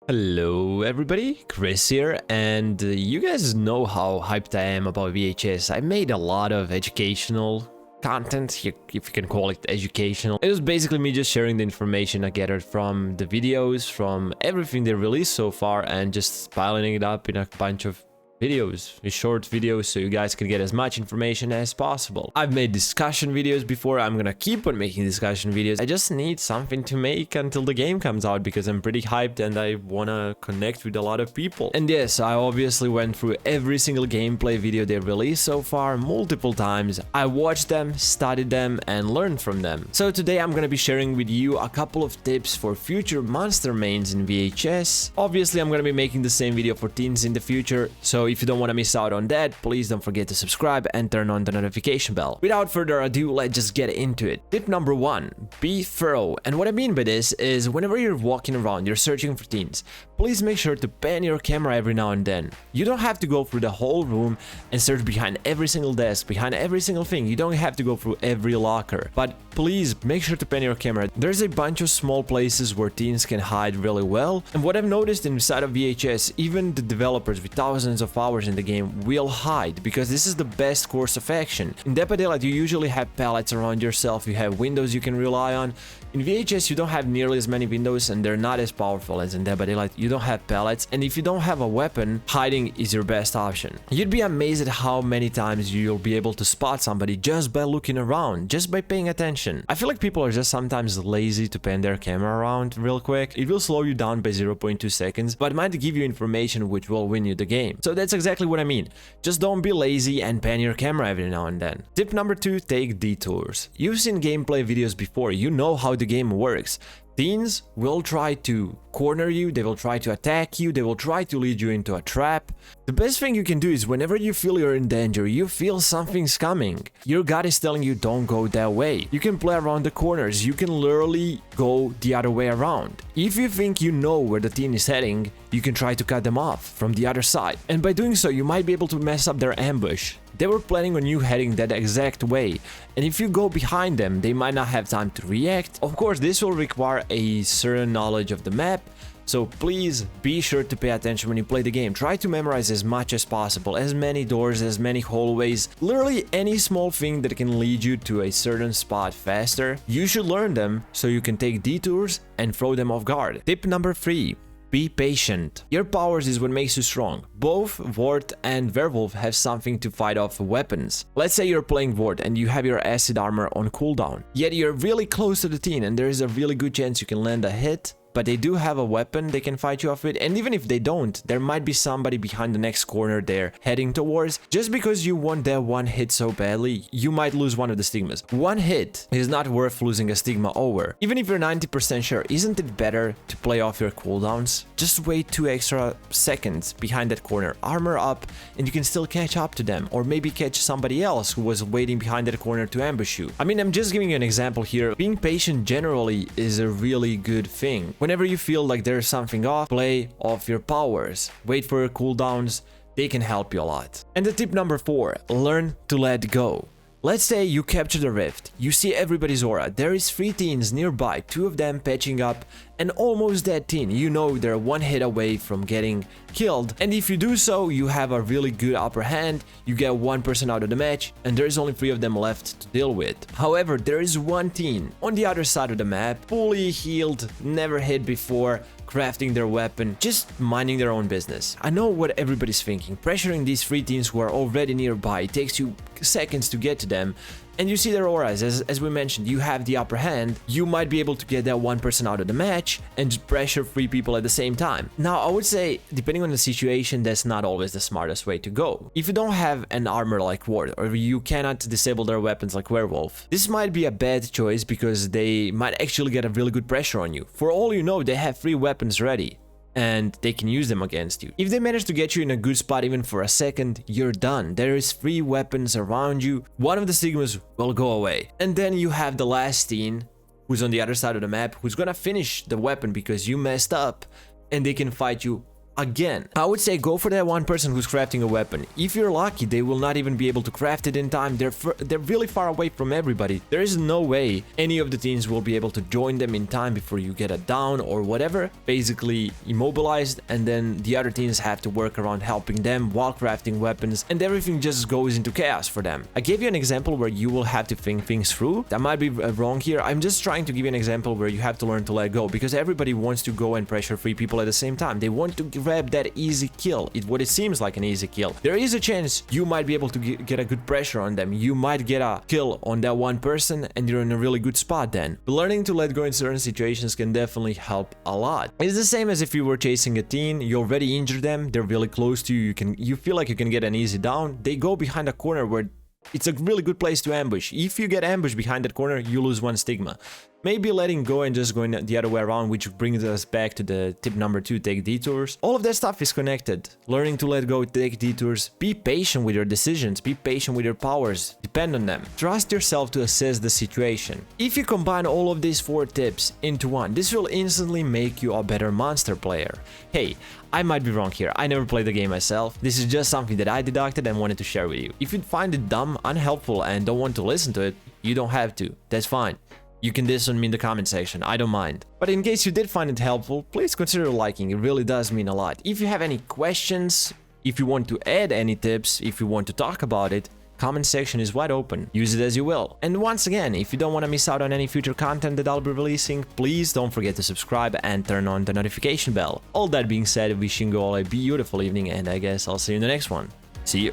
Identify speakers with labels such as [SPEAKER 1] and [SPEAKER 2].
[SPEAKER 1] Hello everybody, Chris here, and you guys know how hyped I am about VHS. I made a lot of educational content, if you can call it educational. It was basically me just sharing the information I gathered from the videos, from everything they released so far, and just piling it up in a bunch of videos, short videos, so you guys can get as much information as possible. I've made discussion videos before. I'm gonna keep on making discussion videos. I just need something to make until the game comes out because I'm pretty hyped and I wanna connect with a lot of people. And yes, I obviously went through every single gameplay video they released so far multiple times. I watched them, studied them, and learned from them. So today I'm gonna be sharing with you a couple of tips for future monster mains in VHS. Obviously, I'm gonna be making the same video for teens in the future, so if you don't want to miss out on that, please don't forget to subscribe and turn on the notification bell. Without further ado, let's just get into it. Tip number 1, be thorough. And what I mean by this is whenever you're walking around, you're searching for teens, please make sure to pan your camera every now and then. You don't have to go through the whole room and search behind every single desk, behind every single thing. You don't have to go through every locker, but please make sure to pan your camera. There's a bunch of small places where teens can hide really well, and what I've noticed inside of VHS, even the developers with thousands of hours in the game will hide, because this is the best course of action. In d.a.r.t. you usually have pallets around yourself, you have windows you can rely on. In VHS you don't have nearly as many windows and they're not as powerful as in d.a.r.t. You don't have pallets, and if you don't have a weapon, hiding is your best option. You'd be amazed at how many times you'll be able to spot somebody just by looking around, just by paying attention. I feel like people are just sometimes lazy to pan their camera around real quick. It will slow you down by 0.2 seconds, but might give you information which will win you the game. So that's exactly what I mean. Just don't be lazy and pan your camera every now and then. Tip number 2, take detours. You've seen gameplay videos before, you know how the game works. Teens will try to corner you, they will try to attack you, they will try to lead you into a trap. The best thing you can do is whenever you feel you're in danger, you feel something's coming, your gut is telling you don't go that way. You can play around the corners, you can literally go the other way around. If you think you know where the teen is heading, you can try to cut them off from the other side. And by doing so, you might be able to mess up their ambush. They were planning on you heading that exact way, and if you go behind them, they might not have time to react. Of course, this will require a certain knowledge of the map, so please be sure to pay attention when you play the game. Try to memorize as much as possible, as many doors, as many hallways, literally any small thing that can lead you to a certain spot faster. You should learn them so you can take detours and throw them off guard. Tip number 3. Be patient. Your powers is what makes you strong. Both w.a.r.t. and Werewolf have something to fight off weapons. Let's say you're playing w.a.r.t. and you have your acid armor on cooldown, yet you're really close to the teen and there is a really good chance you can land a hit, but they do have a weapon they can fight you off with, and even if they don't, there might be somebody behind the next corner they're heading towards. Just because you want that one hit so badly, you might lose one of the stigmas. One hit is not worth losing a stigma over. Even if you're 90% sure, isn't it better to play off your cooldowns? Just wait 2 extra seconds behind that corner, armor up, and you can still catch up to them, or maybe catch somebody else who was waiting behind that corner to ambush you. I mean, I'm just giving you an example here. Being patient generally is a really good thing. Whenever you feel like there's something off, play off your powers. Wait for your cooldowns, they can help you a lot. And the tip number 4, learn to let go. Let's say you capture the rift, you see everybody's aura, there is 3 teens nearby, 2 of them patching up, and almost dead teen. You know they're 1 hit away from getting killed, and if you do so, you have a really good upper hand, you get 1 person out of the match, and there's only 3 of them left to deal with. However, there is 1 teen on the other side of the map, fully healed, never hit before, crafting their weapon, just minding their own business. I know what everybody's thinking. Pressuring these 3 teens who are already nearby, it takes you seconds to get to them, and you see their auras. As we mentioned, you have the upper hand, you might be able to get that 1 person out of the match and just pressure 3 people at the same time. Now, I would say, depending on the situation, that's not always the smartest way to go. If you don't have an armor like w.a.r.t, or you cannot disable their weapons like Werewolf, this might be a bad choice because they might actually get a really good pressure on you. For all you know, they have 3 weapons ready, and they can use them against you. If they manage to get you in a good spot even for a second, you're done. There is 3 weapons around you, one of the stigmas will go away. And then you have the last teen, who's on the other side of the map, who's gonna finish the weapon because you messed up, and they can fight you Again, I would say go for that one person who's crafting a weapon. If you're lucky, they will not even be able to craft it in time. They're really far away from everybody. There is no way any of the teams will be able to join them in time before you get a down or whatever. Basically immobilized, and then the other teams have to work around helping them while crafting weapons, and everything just goes into chaos for them. I gave you an example where you will have to think things through. That might be wrong here. I'm just trying to give you an example where you have to learn to let go, because everybody wants to go and pressure 3 people at the same time. They want to grab that easy kill, what it seems like an easy kill. There is a chance you might be able to get a good pressure on them. You might get a kill on that one person and you're in a really good spot then. But learning to let go in certain situations can definitely help a lot. It's the same as if you were chasing a teen, you already injured them, they're really close to you, you feel like you can get an easy down, they go behind a corner where it's a really good place to ambush. If you get ambushed behind that corner, you lose 1 stigma. Maybe letting go and just going the other way around, which brings us back to the tip number 2, take detours. All of that stuff is connected. Learning to let go, take detours, be patient with your decisions, be patient with your powers, depend on them. Trust yourself to assess the situation. If you combine all of these 4 tips into one, this will instantly make you a better monster player. Hey, I might be wrong here, I never played the game myself. This is just something that I deducted and wanted to share with you. If you find it dumb, unhelpful, and don't want to listen to it, you don't have to. That's fine. You can diss on me in the comment section, I don't mind. But in case you did find it helpful, please consider liking, it really does mean a lot. If you have any questions, if you want to add any tips, if you want to talk about it, comment section is wide open, use it as you will. And once again, if you don't want to miss out on any future content that I'll be releasing, please don't forget to subscribe and turn on the notification bell. All that being said, wishing you all a beautiful evening, and I guess I'll see you in the next one. See you.